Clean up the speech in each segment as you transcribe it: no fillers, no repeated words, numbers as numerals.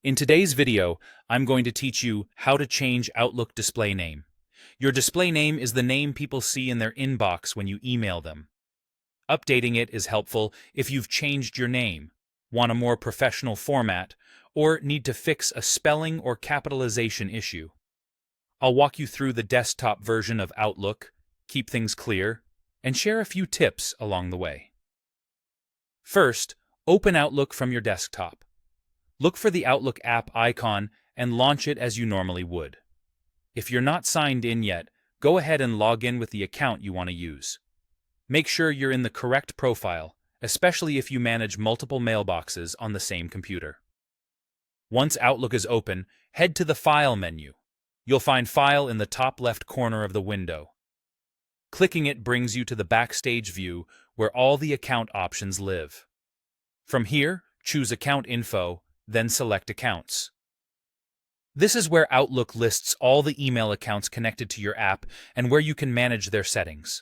In today's video, I'm going to teach you how to change Outlook display name. Your display name is the name people see in their inbox when you email them. Updating it is helpful if you've changed your name, want a more professional format, or need to fix a spelling or capitalization issue. I'll walk you through the desktop version of Outlook, keep things clear, and share a few tips along the way. First, open Outlook from your desktop. Look for the Outlook app icon and launch it as you normally would. If you're not signed in yet, go ahead and log in with the account you want to use. Make sure you're in the correct profile, especially if you manage multiple mailboxes on the same computer. Once Outlook is open, head to the File menu. You'll find File in the top left corner of the window. Clicking it brings you to the Backstage view where all the account options live. From here, choose Account Info, then select Accounts. This is where Outlook lists all the email accounts connected to your app and where you can manage their settings.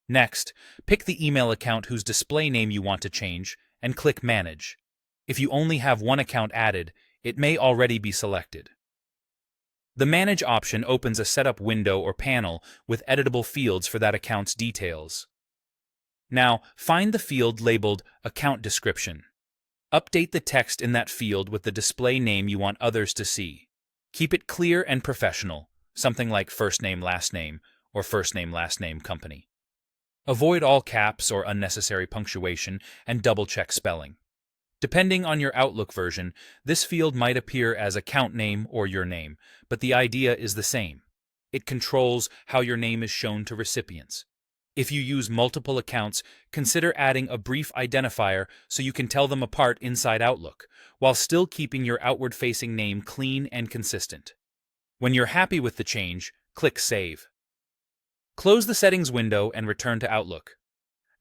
Next, pick the email account whose display name you want to change and click Manage. If you only have one account added, it may already be selected. The Manage option opens a setup window or panel with editable fields for that account's details. Now, find the field labeled Account Description. Update the text in that field with the display name you want others to see. Keep it clear and professional, something like first name, last name, or first name, last name, company. Avoid all caps or unnecessary punctuation and double-check spelling. Depending on your Outlook version, this field might appear as account name or your name, but the idea is the same. It controls how your name is shown to recipients. If you use multiple accounts, consider adding a brief identifier so you can tell them apart inside Outlook, while still keeping your outward-facing name clean and consistent. When you're happy with the change, click Save. Close the settings window and return to Outlook.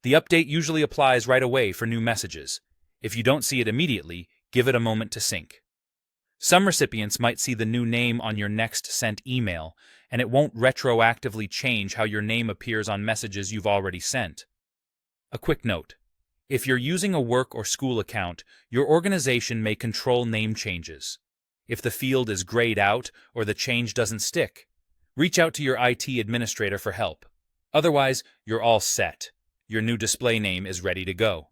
The update usually applies right away for new messages. If you don't see it immediately, give it a moment to sync. Some recipients might see the new name on your next sent email, and it won't retroactively change how your name appears on messages you've already sent. A quick note: if you're using a work or school account, your organization may control name changes. If the field is grayed out or the change doesn't stick, reach out to your IT administrator for help. Otherwise, you're all set. Your new display name is ready to go.